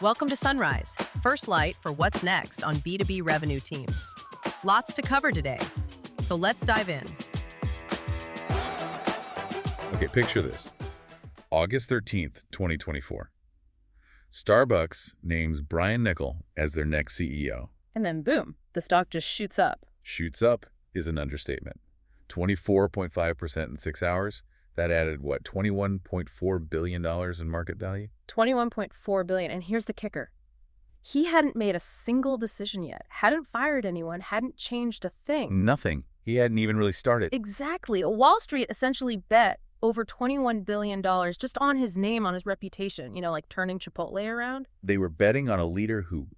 Welcome to Sunrise, first light for what's next on B2B revenue teams. Lots to cover today, so let's dive in. Okay, picture this. August 13th, 2024. Starbucks names Brian Niccol as their next CEO. And then boom, the stock just shoots up. Shoots up is an understatement. 24.5% in 6 hours. That added, what, $21.4 billion in market value? $21.4 billion. And here's the kicker. He hadn't made a single decision yet, hadn't fired anyone, hadn't changed a thing. Nothing. He hadn't even really started. Exactly. Wall Street essentially bet over $21 billion just on his name, on his reputation, like turning Chipotle around. They were betting on a leader who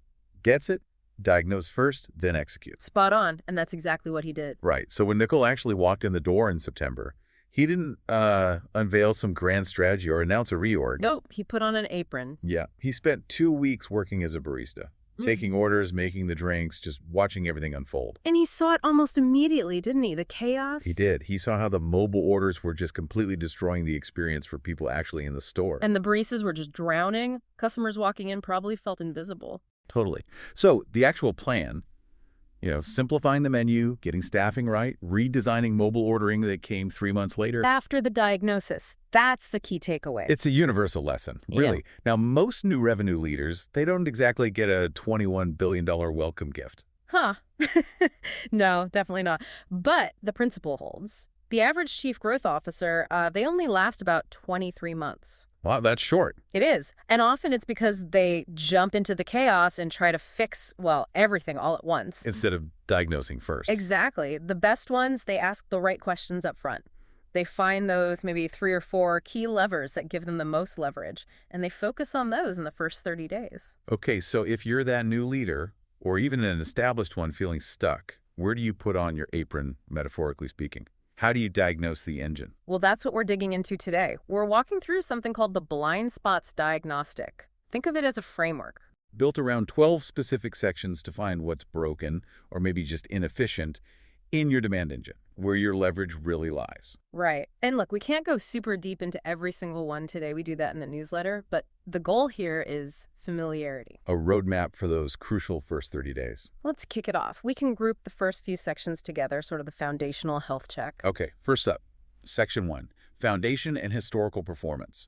gets it, diagnose first, then execute. Spot on, and that's exactly what he did. Right. So when Niccol actually walked in the door in September, he didn't unveil some grand strategy or announce a reorg. Nope, he put on an apron. Yeah. He spent 2 weeks working as a barista, taking orders, making the drinks, just watching everything unfold. And he saw it almost immediately, didn't he? The chaos. He did. He saw how the mobile orders were just completely destroying the experience for people actually in the store. And the baristas were just drowning. Customers walking in probably felt invisible. Totally. So the actual plan, simplifying the menu, getting staffing right, redesigning mobile ordering that came 3 months later. After the diagnosis, that's the key takeaway. It's a universal lesson, really. Yeah. Now, most new revenue leaders, they don't exactly get a $21 billion welcome gift. Huh. No, definitely not. But the principle holds. The average chief growth officer, they only last about 23 months. Wow, that's short. It is. And often it's because they jump into the chaos and try to fix, everything all at once. Instead of diagnosing first. Exactly. The best ones, they ask the right questions up front. They find those maybe 3 or 4 key levers that give them the most leverage, and they focus on those in the first 30 days. Okay, so if you're that new leader, or even an established one feeling stuck, where do you put on your apron, metaphorically speaking? How do you diagnose the engine? Well, that's what we're digging into today. We're walking through something called the blind spots diagnostic. Think of it as a framework. Built around 12 specific sections to find what's broken, or maybe just inefficient, in your demand engine, where your leverage really lies. Right. And look, we can't go super deep into every single one today. We do that in the newsletter. But the goal here is familiarity. A roadmap for those crucial first 30 days. Let's kick it off. We can group the first few sections together, sort of the foundational health check. Okay, first up, Section 1, Foundation and Historical Performance.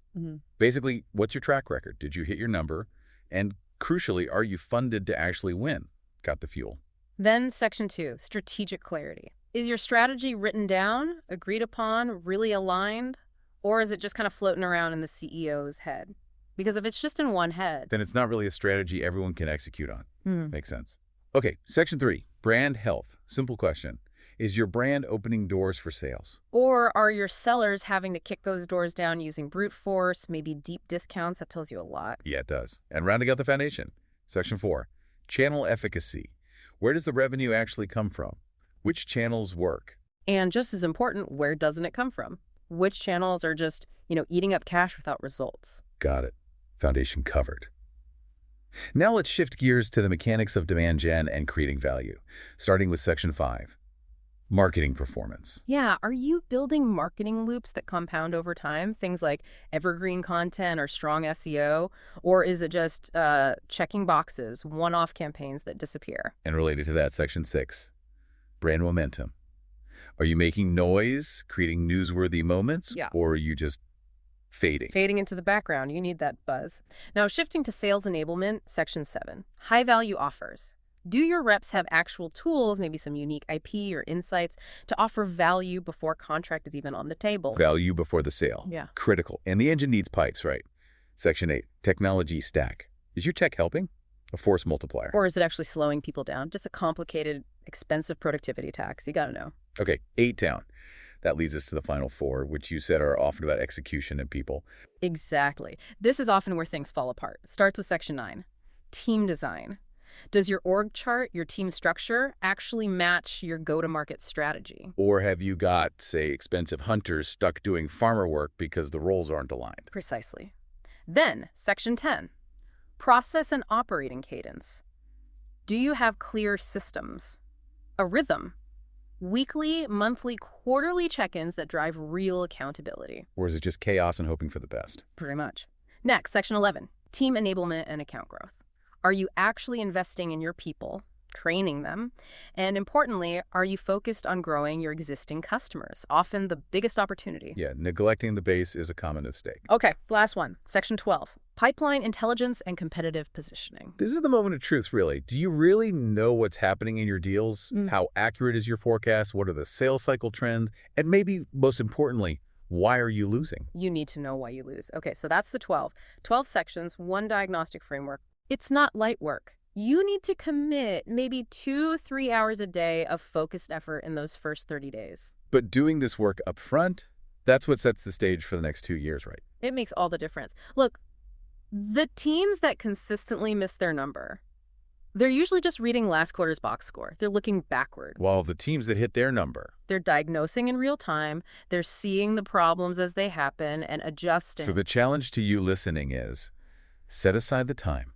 Basically, what's your track record? Did you hit your number? And crucially, are you funded to actually win? Got the fuel. Then Section 2, Strategic Clarity. Is your strategy written down, agreed upon, really aligned? Or is it just kind of floating around in the CEO's head? Because if it's just in one head, then it's not really a strategy everyone can execute on. Makes sense. Okay, Section 3, Brand Health. Simple question. Is your brand opening doors for sales? Or are your sellers having to kick those doors down using brute force, maybe deep discounts? That tells you a lot. Yeah, it does. And rounding out the foundation, Section 4, Channel Efficacy. Where does the revenue actually come from? Which channels work? And just as important, where doesn't it come from? Which channels are just, eating up cash without results? Got it. Foundation covered. Now let's shift gears to the mechanics of demand gen and creating value, starting with Section 5, Marketing Performance. Yeah, are you building marketing loops that compound over time? Things like evergreen content or strong SEO? Or is it just checking boxes, one-off campaigns that disappear? And related to that, Section 6, Brand Momentum. Are you making noise, creating newsworthy moments? Yeah. Or are you just fading? Fading into the background. You need that buzz. Now, shifting to sales enablement, Section 7, High-value offers. Do your reps have actual tools, maybe some unique IP or insights, to offer value before contract is even on the table? Value before the sale. Yeah. Critical. And the engine needs pipes, right? Section 8, Technology Stack. Is your tech helping? A force multiplier. Or is it actually slowing people down? Just a complicated, expensive productivity tax. You got to know. Okay, 8 down. That leads us to the final 4, which you said are often about execution and people. Exactly. This is often where things fall apart. Starts with Section 9, Team Design. Does your org chart, your team structure, actually match your go-to-market strategy? Or have you got, say, expensive hunters stuck doing farmer work because the roles aren't aligned? Precisely. Then, Section 10, Process and operating cadence. Do you have clear systems? A rhythm? Weekly, monthly, quarterly check-ins that drive real accountability. Or is it just chaos and hoping for the best? Pretty much. Next, Section 11, Team enablement and account growth. Are you actually investing in your people, training them? And importantly, are you focused on growing your existing customers? Often the biggest opportunity. Yeah, neglecting the base is a common mistake. Okay, last one, section 12. Pipeline intelligence and competitive positioning. This is the moment of truth, really. Do you really know what's happening in your deals? How accurate is your forecast? What are the sales cycle trends? And maybe, most importantly, why are you losing? You need to know why you lose. Okay, so that's the 12. 12 sections, one diagnostic framework. It's not light work. You need to commit maybe 2-3 hours a day of focused effort in those first 30 days. But doing this work up front, that's what sets the stage for the next 2 years, right? It makes all the difference. Look, the teams that consistently miss their number, they're usually just reading last quarter's box score. They're looking backward. While the teams that hit their number, They're diagnosing in real time. They're seeing the problems as they happen and adjusting. So the challenge to you listening is, set aside the time,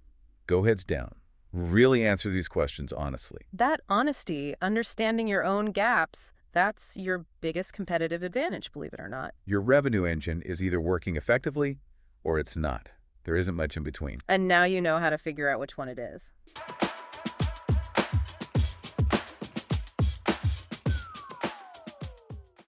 go heads down, really answer these questions honestly. That honesty, understanding your own gaps, that's your biggest competitive advantage, believe it or not. Your revenue engine is either working effectively or it's not. There isn't much in between. And now you know how to figure out which one it is.